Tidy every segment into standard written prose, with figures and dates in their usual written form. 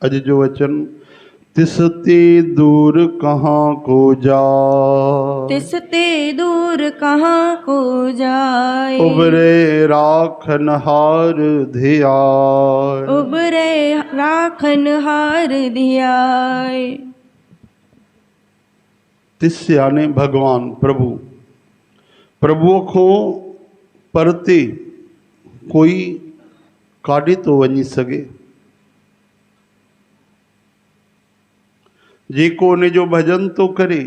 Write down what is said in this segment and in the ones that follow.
अज जो वचन तिसते दूर कहाँ को जाए, तिसते दूर कहाँ को जाए। उबरे राखनहार धियाय, उबरे राखनहार धियाय। तिस यानी भगवान प्रभु। प्रभुओं को परते कोई काढ़े तो वञी सके, जेको उन जो भजन तो करे,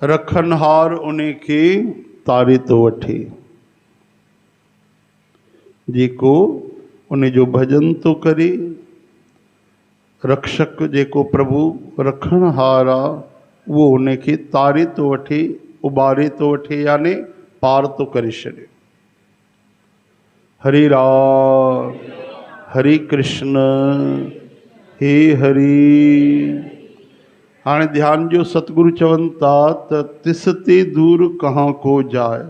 रखनहार उन्हें के तारे तो वठे। जेको उन जो भजन तो करे, रक्षक जेको प्रभु रखनहार आ वो उन के तारे तो वठे, उबारे तो वठे, यानी पार तो करे छॾे। हरे राम हरे कृष्ण हे हरि। हाँ ध्यान जो सतगुरु चवन था त तिस ते दूर कहाँ को जाए।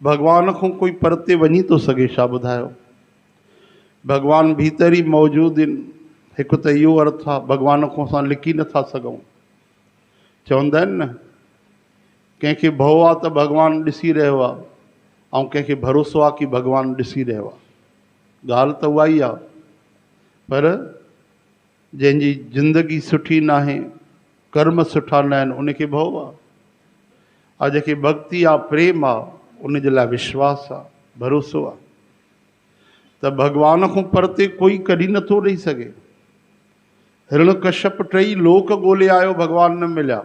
भगवान को कोई परते वञी तो सके छा ॿुधायो। भगवान भीतर ही मौजूद आहिनि। हिकु त इहो अर्थ आहे भगवान को असां लिकी नथा सघूं। चवंदा आहिनि न कंहिंखे भउ आहे त भगवान ॾिसी रहियो आहे, ऐं कंहिंखे भरोसो आहे कि भगवान ॾिसी रहियो आहे। ॻाल्हि त उहा ई आहे, पर जंहिंजी ज़िंदगी सुठी न आहे, कर्म सुठा न आहिनि, उनखे भउ आहे। ऐं जेके भक्ति आहे, प्रेम आहे, उन जे लाइ विश्वास आहे, भरोसो आहे। त भगवान खां परते कोई कॾहिं नथो रही सघे। हिरण्यकश्यप टई लोक ॻोल्हे आयो, भगवान न मिलिया।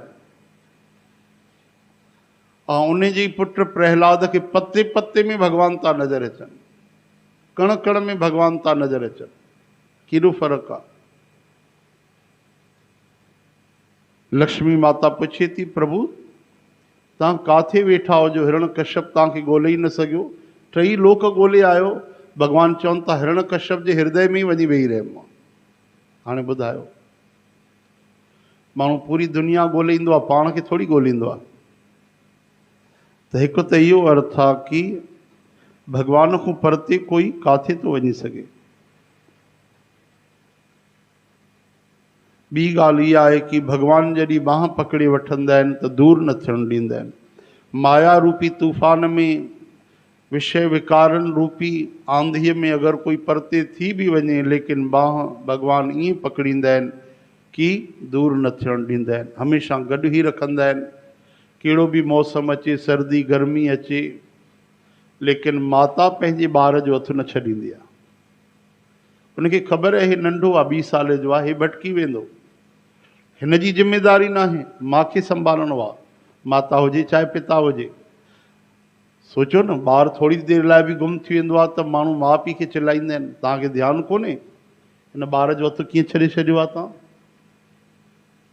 ऐं उन जे पुट प्रहलाद खे पते पते में भगवान था नज़र अचनि, कण कण में भगवान था नज़र अचनि। केॾो फ़र्क़ु आहे। लक्ष्मी माता पुछे थी प्रभु तव्हां काथे वेठा हो जो हिरण्यकश्यप तव्हांखे ॻोल्हे ई न सघियो। टई लोक ॻोल्हे आयो, भगवान चवनि था हिरण्यकश्यप जे हृदय में ई वञी वेही रहियुमि मां। हाणे ॿुधायो, माण्हू पूरी दुनिया ॻोल्हे ईंदो आहे, पाण खे थोरी ॻोल्हींदो आहे। त हिकु त इहो अर्थ आहे कि भगवान खां परते कोई काथे थो वञी सघे। ॿी ॻाल्हि इहा आहे कि भगवान जॾहिं बांह पकड़े वठंदा आहिनि त दूर न थियणु ॾींदा आहिनि। माया रूपी तूफ़ान में, विषय विकारनि रूपी आंधीअ में अगरि कोई परते थी बि वञे, लेकिन बांह भगवान ईअं पकड़ींदा आहिनि कि दूर न थियणु ॾींदा आहिनि, हमेशह गॾु ई रखंदा आहिनि। कहिड़ो बि मौसम अचे, सर्दी गर्मी अचे, लेकिन माता पंहिंजे ॿार जो हथु न छॾींदी आहे। उनखे ख़बर आहे हे नंढो आहे, 2 साल जो आहे, हे भटकी वेंदो, हिन जी ज़िम्मेदारी न आहे, मूंखे संभालणो आहे। माता हुजे चाहे पिता हुजे। सोचो न, ॿार थोरी देरि लाइ बि गुम थी वेंदो आहे त माण्हू माउ पीउ खे चिलाईंदा आहिनि, तव्हांखे ध्यानु कोन्हे हिन ॿार जो हथु कीअं छॾे छॾियो आहे तव्हां।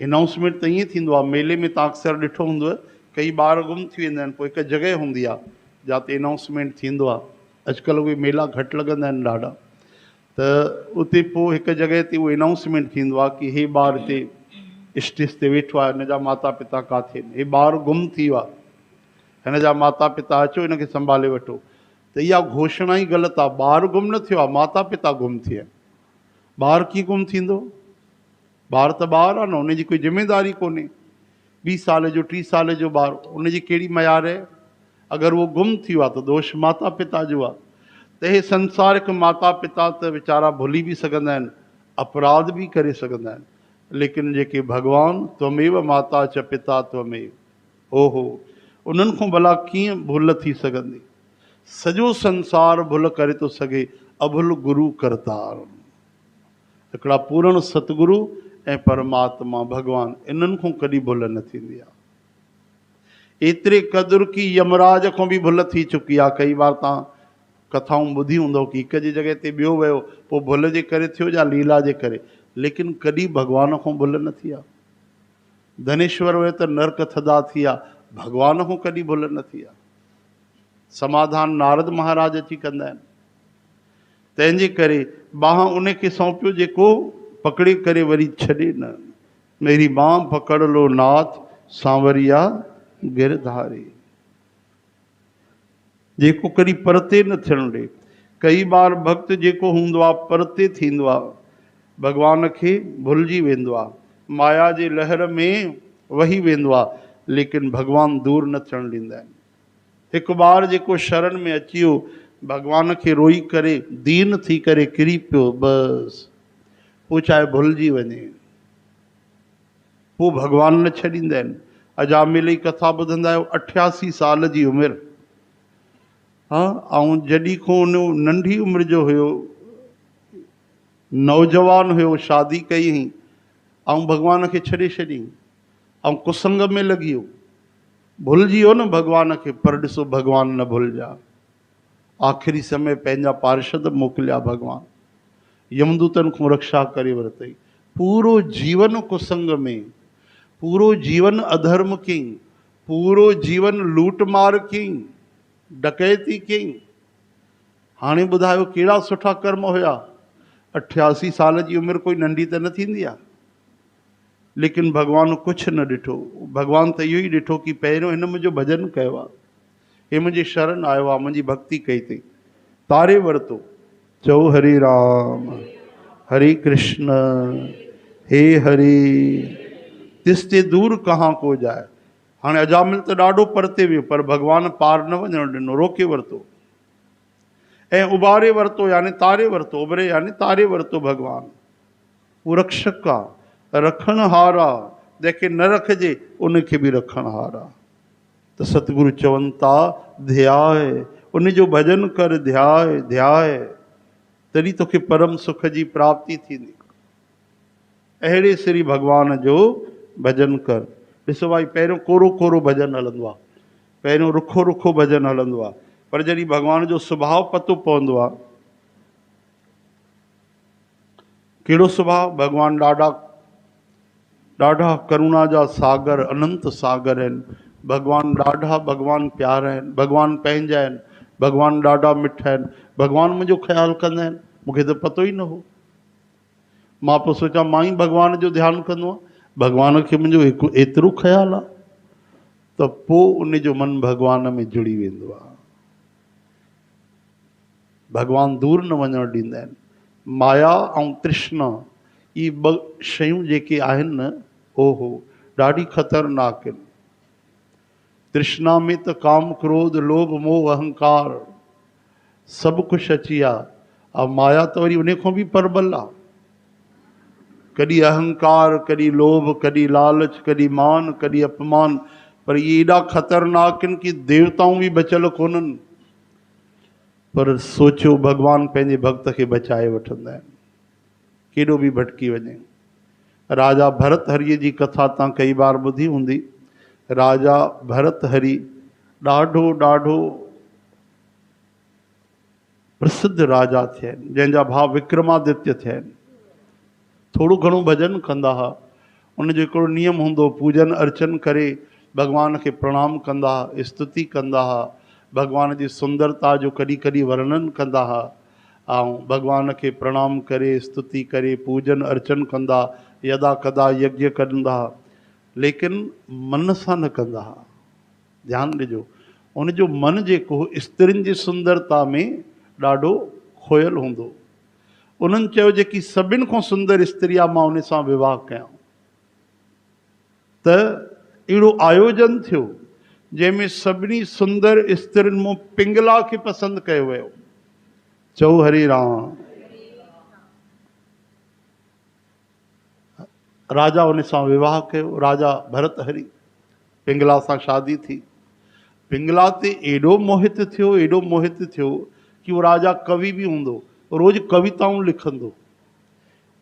अनाउंसमेंट त ईअं थींदो आहे, मेले में तव्हां अक्सर ॾिठो हूंदव, कई ॿार गुम थी वेंदा आहिनि, पोइ हिकु जॻह हूंदी आहे जिते अनाउंसमेंट थींदो आहे। अॼुकल्ह उहे मेला घटि लॻंदा आहिनि ॾाढा, त उते पोइ हिकु जॻह ते उहो अनाउंसमेंट थींदो आहे कि हे ॿार हिते स्टेज ते वेठो आहे, हिन जा माता पिता काथे आहिनि, हे ॿार गुम थी वियो आहे, हिन जा माता पिता अचो हिनखे संभाले वठो। त इहा घोषणा ई ग़लति आहे। ॿार गुम न थियो आहे, माता पिता गुम थिया आहिनि। ॿार कीअं गुम थींदो? ॿार त ॿार आहे न, उनजी कोई ज़िम्मेदारी कोन्हे। 2 साल जो 3 साल जो ॿारु, उनजी कहिड़ी मयार आहे? अगरि उहो गुम थी वियो आहे त दोष माता पिता जो आहे। त हे संसारिक माता पिता त वीचारा भुली बि सघंदा आहिनि, अपराध बि करे सघंदा आहिनि, लेकिन जेके भगवान त्वमेव माता च पिता त्वमेव, ओहो, उन्हनि खां भला कीअं भुल थी सघंदी। सॼो संसार भुल करे थो सघे, अभुल गुरु करतार। हिकिड़ा पूर्ण सतगुरु ऐं परमात्मा भगवान, इन्हनि खां कॾहिं भुल न थींदी आहे। एतिरे क़दुरु की यमराज खां बि भुल थी चुकी आहे। कई बार तव्हां कथाऊं ॿुधी हूंदव कि हिक जी जॻह ते ॿियो वियो, पोइ भुल जे करे थियो या लीला जे करे, लेकिन कॾहिं भगवान खां भुल न थी आहे। धनेश्वर वियो त नर्क थधा थी आहे, भगवान खां कॾहिं भुल न थी आहे। समाधान नारद महाराज अची कंदा आहिनि। तंहिंजे करे बांह उनखे सौंपियो जेको पकड़े करे वरी छॾे न। मेरी बांह पकड़ लो नाथ, सांवरिया गिरधारी, जेको कॾहिं परते न थियणु ॾे। कई बार भक्त जेको हूंदो आहे परते थींदो आहे, भॻवान खे भुलिजी वेंदो आहे, माया जे लहर में वही वेंदो आहे, लेकिन भॻवान दूर न थियणु ॾींदा आहिनि। हिकु बार जेको शरण में अची वियो, भॻवान खे रोई करे दीन थी करे किरी पियो, बसि पोइ चाहे भुलिजी वञे, पोइ भॻवान न छॾींदा आहिनि। अजामिल जी कथा ॿुधंदा आहियो, 88 साल जी उमिरि, हा, ऐं जॾहिं खां उन नंढी उमिरि जो हुयो, नौजवान हुयो, शादी कई हुई ऐं भॻवान खे छॾे छॾियईं ऐं कुसंग में लॻी वियो, भुलिजी वियो न भॻवान खे। पर ॾिसो भॻवान न भुलिजा, आख़िरी समय पंहिंजा पार्षद मोकिलिया भॻवान, यमदूतनि खां रक्षा करे वरितई। पूरो जीवन कुसंग में, पूरो जीवन अधर्म कयईं, पूरो जीवन लूट मार कयईं, डकैती कयईं। हाणे ॿुधायो कहिड़ा सुठा कर्म हुया। 88 साल जी उमिरि कोई नंढी त न थींदी आहे, लेकिन भॻवान कुझु न ॾिठो। भॻवान त इहो ई ॾिठो कि पहिरियों हिन मुंहिंजो भॼन कयो आहे, हे मुंहिंजी शरण आयो आहे, मुंहिंजी भक्ति कई अथई, तारे वरितो। चओ हरे राम हरे कृष्ण हे हरे, तिस्ते दूर कहाँ को जाए। हाणे अजामिल त ॾाढो परते वियो, पर भॻवान पार न वञणु ॾिनो, रोके वरितो ऐं उबारे वरितो, यानी तारे वरितो, उबरे यानी तारे वरितो। भॻवान उहो रक्षक आहे, रखण हार आहे, जंहिंखे न रखिजे उनखे बि रखण हार आहे। त सतगुरु चवनि था ध्याए, उन जो भॼन कर, ध्याए ध्याए, तॾहिं तोखे परम सुख जी प्राप्ति थींदी। अहिड़े श्री भॻवान जो भॼन कर। ॾिसो भाई, पहिरियों कोरो कोरो भॼन हलंदो आहे, पहिरियों रुखो रुखो भॼन हलंदो आहे, पर जॾहिं भॻवान जो सुभाउ पतो पवंदो आहे, कहिड़ो सुभाउ, भॻवान ॾाढा ॾाढा करुणा जा सागर, अनंत सागर आहिनि, भॻवान ॾाढा, भॻवान प्यारा आहिनि, भॻवान पंहिंजा आहिनि, भॻवान ॾाढा मिठा आहिनि, भॻवान मुंहिंजो ख़्यालु कंदा आहिनि। मूंखे त पतो ई न हो, मां पोइ सोचां मां ई भॻवान जो ध्यानु कंदो आहियां, भॻवान खे मुंहिंजो हिकु एतिरो ख़्यालु आहे, त पोइ उन जो मन भॻवान में जुड़ी वेंदो आहे। भॻवान दूर न वञणु ॾींदा आहिनि। माया ऐं तृष्णा, इहे ॿ शयूं जेके आहिनि न, ओहो ॾाढी ख़तरनाक आहिनि। तृष्णा में त काम क्रोध लोभ मोह अहंकार सभु कुझु अची विया, ऐं माया त वरी उन खां बि परबल आहे। कॾहिं अहंकार, कॾहिं लोभ, कॾहिं लालच, कॾहिं मान, कॾहिं अपमान, पर इहे एॾा ख़तरनाक आहिनि कि देवताऊं बि बचियल कोन्हनि। पर सोचियो, भॻवान पंहिंजे भक्त खे बचाए वठंदा आहिनि, केॾो बि भटकी वञे। राजा भरत हरीअ जी कथा तव्हां कई बार ॿुधी हूंदी। राजा भरत हरी ॾाढो ॾाढो प्रसिद्ध राजा थिया आहिनि, जंहिंजा भाउ विक्रमादित्य थिया आहिनि। थोरो घणो भॼन कंदा हुआ, उनजो हिकिड़ो नियम हूंदो, पूजन अर्चन करे भॻवान खे प्रणाम कंदा, स्तुति कंदा हुआ, भॻवान जी सुंदरता जो कॾहिं कॾहिं वर्णन कंदा हुआ, ऐं भॻवान खे प्रणाम करे स्तुति करे पूजन अर्चन कंदा, यदा कदा यज्ञ कंदा, लेकिन मन सां न कंदा हुआ। ध्यानु ॾिजो, उनजो मन जेको स्त्रियुनि जी सुंदरता में ॾाढो खोयल हूंदो। उन्हनि चयो जेकी सभिनि खां सुंदर स्त्री आहे, मां उन सां विवाह कयां। त अहिड़ो आयोजन थियो जंहिंमें सभिनी सुंदर स्त्रियुनि मां पिंगला खे पसंदि कयो वियो। चओ हरे राम। राजा उन सां विवाह कयो, राजा भरत हरी, पिंगला सां शादी थी। पिंगला ते एॾो मोहित थियो, एॾो मोहित थियो कि उहो राजा कवि बि हूंदो, रोज़ कविताऊं लिखंदो।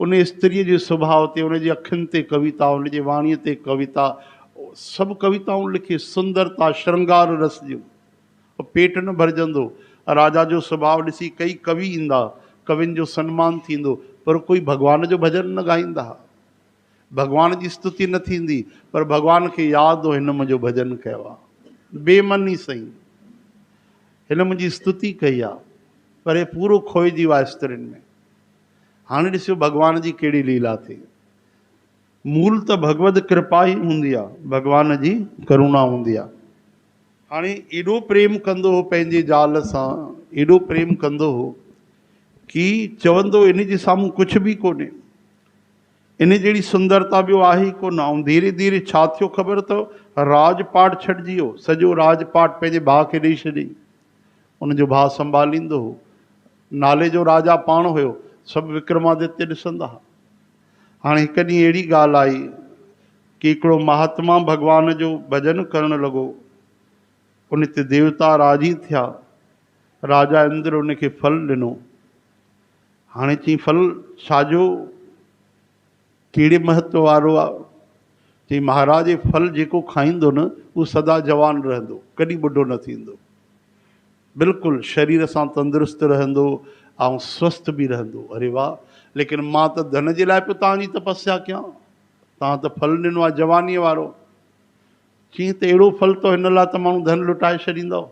उन स्त्रीअ जे सुभाउ ते, उनजी अखियुनि ते कविता, उनजे वाणीअ ते कविता, सभु कविताऊं लिखी, सुंदरता श्रृंगार रस जूं, पेट न भरजंदो। राजा जो सुभाउ ॾिसी कई कवि ईंदा, कवियुनि जो सम्मान थींदो, पर कोई भॻवान जो भॼन न ॻाईंदा, भॻवान जी स्तुति न थींदी, पर भॻवान खे यादि हो हिन मुंहिंजो भॼन कयो आहे, बेमन ई सही, हिन मुंहिंजी स्तुति कई आहे, पर हे पूरो खोइजी वियो आहे स्त्रियुनि में। हाणे ॾिसो भॻवान जी कहिड़ी लीला थी। मूल त भगवत कृपा ई हूंदी आहे, भॻवान जी करुणा हूंदी आहे। हाणे एॾो प्रेम कंदो हो पंहिंजे ज़ाल सां, एॾो प्रेम कंदो हो कि चवंदो इन जे साम्हूं कुझु बि कोन्हे, इन जहिड़ी सुंदरता ॿियो आहे ई कोन। ऐं धीरे धीरे छा थियो ख़बर अथव, राजपाट छॾिजी वियो, सॼो राजपाट पंहिंजे भाउ खे ॾेई छॾियईं। उनजो भाउ संभालींदो हो, नाले जो राजा पाण हुयो, सभु विक्रमादित्य ॾिसंदा। हाणे हिकु ॾींहुं अहिड़ी ॻाल्हि आई कि हिकिड़ो महात्मा भॻवान जो भॼन करणु लॻो, उन ते देवता राज़ी थिया। राजा इंद्र उनखे फल ॾिनो। हाणे चई फल छाजो, कहिड़े महत्व वारो आहे? चई महाराज, फल जेको खाईंदो न उहो सदा जवान रहंदो, कॾहिं ॿुढो न थींदो, बिल्कुलु शरीर सां तंदुरुस्त रहंदो ऐं स्वस्थ बि रहंदो। अरे वाह, लेकिन मां त धन जे लाइ पियो तव्हांजी तपस्या कयां, तव्हां त फल ॾिनो आहे जवानीअ वारो। चई त अहिड़ो फल तो हिन लाइ त माण्हू धन लुटाए छॾींदो।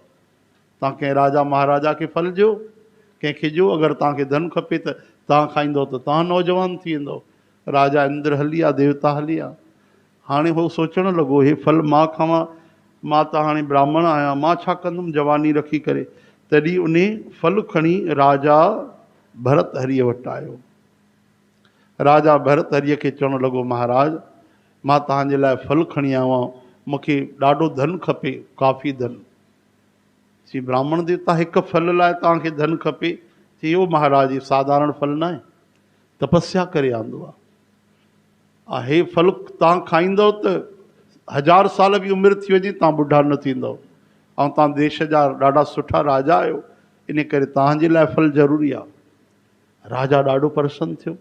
तव्हां कंहिं राजा महाराजा खे फल ॾियो, कंहिंखे ॾियो, अगरि तव्हांखे धन खपे त तव्हां खाईंदो त तव्हां नौजवान थी वेंदो। राजा इंद्र हली विया, देवता हली विया। हाणे उहो सोचणु लॻो, हे फल मां खावां, मां त हाणे ब्राह्मण आहियां, मां छा कंदुमि जवानी रखी करे। तॾहिं उन फल खणी राजा भरत हरीअ वटि आयो। राजा भरत हरीअ खे चवणु लॻो, महाराज मां तव्हांजे लाइ फल खणी आयो आहियां, मूंखे ॾाढो धन खपे, काफ़ी धन। चई ब्राह्मण देवता, हिकु फल लाइ तव्हांखे धन खपे? चई ओ महाराज, ही साधारण फल न आहे, तपस्या करे आंदो आहे। हे फल तव्हां खाईंदव त 1000 साल बि उमिरि थी वञे तव्हां ॿुढा न थींदव, ऐं तव्हां देश जा ॾाढा सुठा राजा आहियो, इन करे तव्हांजे लाइ फल ज़रूरी आहे। राजा ॾाढो प्रसन्न थियो।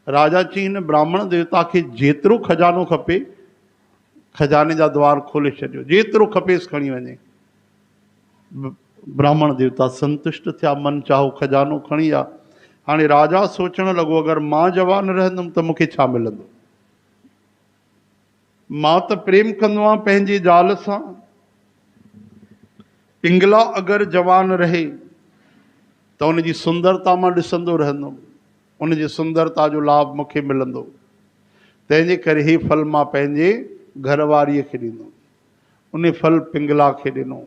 राजा चई हिन ब्राह्मण देवता खे जेतिरो खजानो खपे, खजाने जा द्वार खोले छॾियो, जेतिरो खपेसि खणी वञे। ब्राह्मण देवता संतुष्ट थिया, मन चाहो खजानो खणी आ। हाणे राजा सोचणु लॻो, अगरि मां जवान रहंदुमि त मूंखे छा मिलंदो? मां त प्रेम कंदो आहियां पंहिंजे ज़ाल सां, पिंगला अगरि जवान रहे त उनजी सुंदरता मां ॾिसंदो रहंदुमि, उनजी सुंदरता जो लाभ मूंखे मिलंदो। तंहिंजे करे हे फल मां पंहिंजे घरवारीअ खे ॾींदुमि। उन फल पिंगला खे ॾिनो।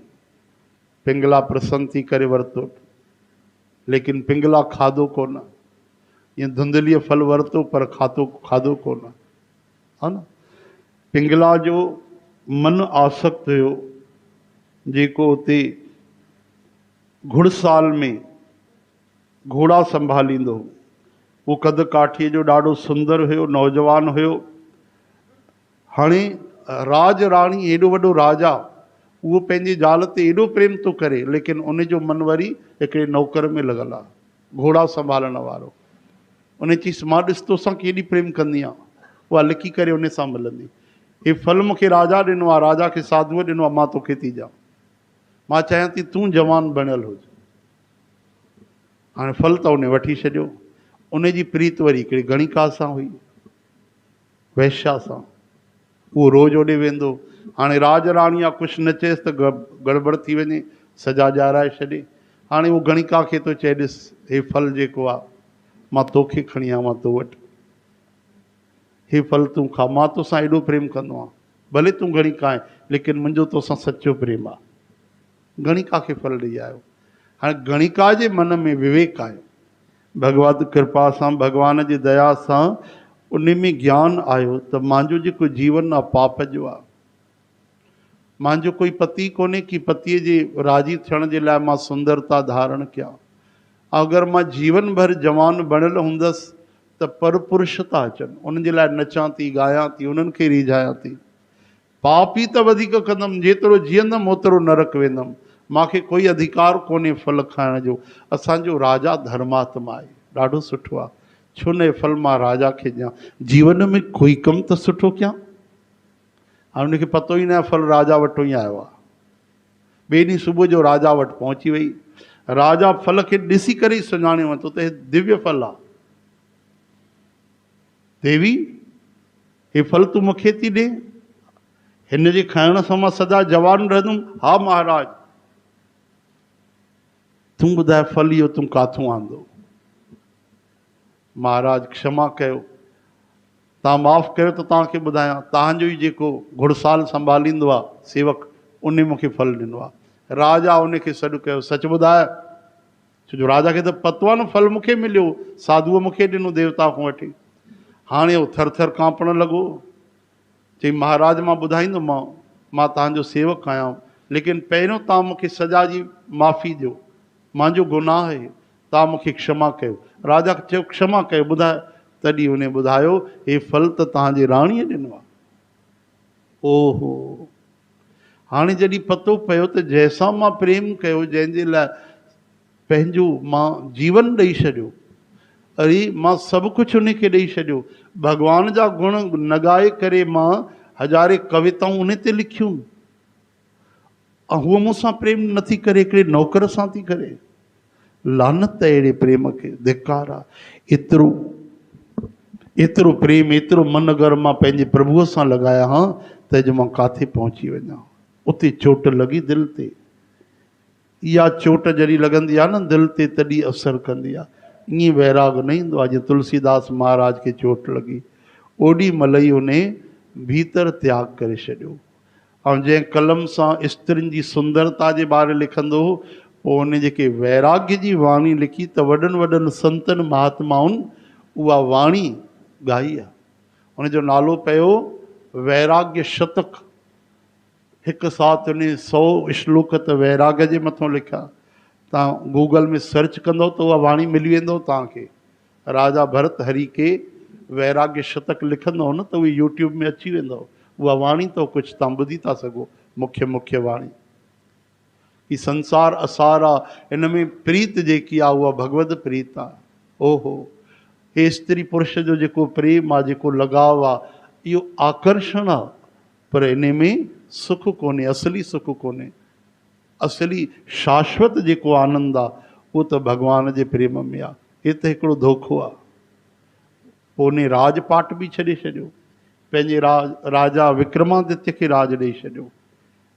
पिंगला प्रसन्न थी करे वरितो, लेकिन पिंगला खाधो कोन। ईअं धुंधलीअ फल वरितो पर खाधो कोन, हा न। पिंगला जो मन आसक्त हुयो, जेको उते घुड़साल में घोड़ा संभालींदो। उहो कद काठीअ जो ॾाढो सुंदर हुयो, नौजवान हुयो। हाणे राज राणी, एॾो वॾो राजा, उहो पंहिंजी ज़ाल ते एॾो प्रेम थो करे, लेकिन उनजो मन वरी हिकिड़े नौकर में लॻल आहे, घोड़ा संभालण वारो। उन चईसि, मां ॾिस तोसां केॾी प्रेम कंदी आहियां, उहा लिकी करे उन सां मिलंदी। हे फल मूंखे राजा ॾिनो आहे, राजा खे साधुअ ॾिनो आहे, मां तोखे थी ॾियां। मां चाहियां थी तूं जवान बणियल हुज। हाणे फल त उन वठी छॾियो। उनजी प्रीत वरी हिकिड़ी गणिका सां हुई, वैश्या सां। उहो रोज़ ओॾे वेंदो। हाणे राज राणी आहे, कुझु न चएसि त गड़बड़ थी वञे, सजा ॼाराए छॾे। हाणे उहो गणिका खे थो चए, ॾिस हे फल जेको आहे मां तोखे खणी आवां तो वटि, हे फल तूं खा, मां तोसां एॾो प्रेम कंदो आहियां, भले तूं गणिका आहे लेकिन मुंहिंजो तोसां सचो प्रेम आहे। गणिका खे फल ॾेई आयो। हाणे गणिका जे मन में विवेक आयो, भगवत कृपा सां, भगवान जी दया सां उन में ज्ञान आयो त मुंहिंजो जेको जीवन आहे पाप जो आहे। मुंहिंजो कोई पति कोन्हे कि पतीअ जे राज़ी थियण जे लाइ मां सुंदरता धारण कयां। अगरि मां जीवन भर जवान बणियल हूंदसि त पर पुरुष था अचनि, उन्हनि जे लाइ नचां थी, ॻायां थी, उन्हनि खे रिझायां थी। पाप ई त वधीक कंदुमि, जेतिरो जीअंदुमि ओतिरो नरक वेंदुमि। मूंखे कोई अधिकार कोन्हे फल खाइण जो। असांजो राजा धर्मात्मा आहे, ॾाढो सुठो आहे, छो न फल मां राजा खे ॾियां, जीवन में कोई कमु त सुठो कयां। हाणे उनखे पतो ई न आहे फल राजा वटि ई आयो आहे। ॿिए ॾींहुं सुबुह जो राजा वटि पहुची वई। राजा फल खे ॾिसी करे ई सुञाणे वरितो त हे दिव्य फल आहे। देवी, हे फल तूं मूंखे थी ॾे, हिन जे खाइण सां मां सदा जवान रहंदुमि? हा महाराज। तूं ॿुधाए फल इहो तूं काथूं आंदो? महाराज क्षमा कयो, तव्हां माफ़ु कयो त तव्हांखे ॿुधायां। तव्हांजो ई जेको घुड़साल संभालींदो आहे सेवक, उन मूंखे फल ॾिनो आहे। राजा उनखे सॾु कयो, सच ॿुधाए छो जो राजा खे त पतो आहे न फल मूंखे मिलियो, साधुअ मूंखे ॾिनो देवता खां वठी। हाणे उहो थर थर कांपण लॻो, चई महाराज मां ॿुधाईंदोमांव, मां तव्हांजो सेवक आहियां, लेकिन पहिरियों तव्हां मूंखे सजा जी माफ़ी ॾियो, मुंहिंजो गुनाह आहे, तव्हां मूंखे क्षमा कयो। राजा खे चयो क्षमा कयो, ॿुधाए। तॾहिं उन ॿुधायो हे फल त तव्हांजी राणीअ ॾिनो आहे। ओहो, हाणे जॾहिं पतो पियो त जंहिंसां मां प्रेम कयो, जंहिंजे लाइ पंहिंजो मां जीवन ॾेई छॾियो, अरे मां सभु कुझु उनखे ॾेई छॾियो, भॻवान जा गुण न ॻाए करे मां हज़ारे कविताऊं उन ते लिखियूं, ऐं हूअ मूंसां प्रेम नथी करे, हिकिड़े नौकर सां थी करे। लानत अहिड़े प्रेम खे, धिक्कार आहे। एतिरो प्रेम, एतिरो मन अगरि मां पंहिंजे प्रभुअ सां लॻाया हां त अॼु मां काथे पहुची वञा। उते चोट लॻी दिलि ते। इहा चोट जॾहिं लॻंदी आहे न दिलि ते, तॾहिं असरु कंदी आहे। ईअं वैराग न ईंदो आहे। जीअं तुलसीदास महाराज खे चोट लॻी, ओॾी महिल ई उन भीतर त्याग करे छॾियो। ऐं जंहिं कलम सां स्त्रियुनि जी सुंदरता जे बारे लिखंदो हो, पोइ उन जेके वैराग्य जी वाणी लिखी त वॾनि वॾनि संतनि महात्माउनि उहा वाणी ॻाई आहे। उनजो नालो पियो वैराग्य शतक। हिकु साथ उन 100 श्लोक त वैराग्य जे मथां लिखिया। तव्हां गूगल में सर्च कंदव त उहा वाणी मिली वेंदव तव्हांखे। राजा भरत हरि के वैराग्य शतक लिखंदव न त उहे यूट्यूब में अची वेंदव। उहा वाणी तो कुझु तव्हां ॿुधी था सघो, मुख्य वाणी। ही संसार असार आहे, इन में प्रीत जेकी आहे उहा भगवत प्रीत आहे। ओहो, हे स्त्री पुरुष जो जेको प्रेम आहे, जेको लगाव आहे, इहो आकर्षण आहे, पर इन में सुख कोन्हे, असली सुख कोन्हे। असली शाश्वत जेको आनंद आहे उहो त भॻवान जे प्रेम में आहे। हे त हिकिड़ो धोखो आहे। पोइ उन राजपाट बि छॾे छॾियो, पंहिंजे राजा विक्रमादित्य खे राज ॾेई छॾियो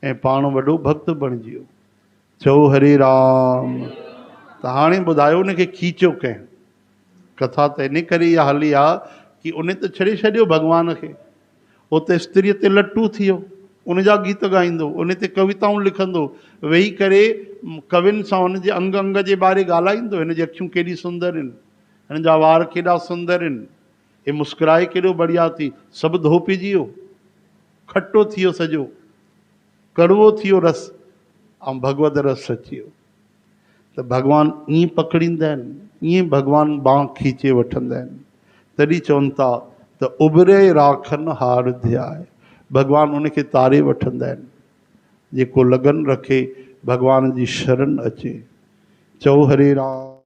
ऐं पाण वॾो भक्त बणिजी वियो। चओ हरे राम। त हाणे ॿुधायो उनखे खीचियो कंहिं। कथा त इन करे इहा हली आहे कि उन त छॾे छॾियो भॻवान खे, उते स्त्रीअ ते लट्टू थी वियो, उन जा गीत ॻाईंदो, उन ते कविताऊं लिखंदो, वेही करे कवियुनि सां उन जे अंग अंग जे बारे ॻाल्हाईंदो। हिन जी अखियूं केॾी सुंदर आहिनि, हिन जा वार केॾा सुंदर आहिनि, हे मुस्कुराए केॾो बढ़िया थी। सभु धोपिजी वियो, खटो थी वियो, सॼो कड़वो थी वियो रस, ऐं भगवत रस अची वियो। त भॻवानु ईअं पकड़ींदा आहिनि, ईअं भॻवानु बांह खीचे वठंदा आहिनि। तॾहिं चवनि था त उभिरे राखनि हार ध्याए, भॻवानु उनखे तारे वठंदा आहिनि। जेको लगन रखे भॻवान जी शरण अचे। चओ हरे राम।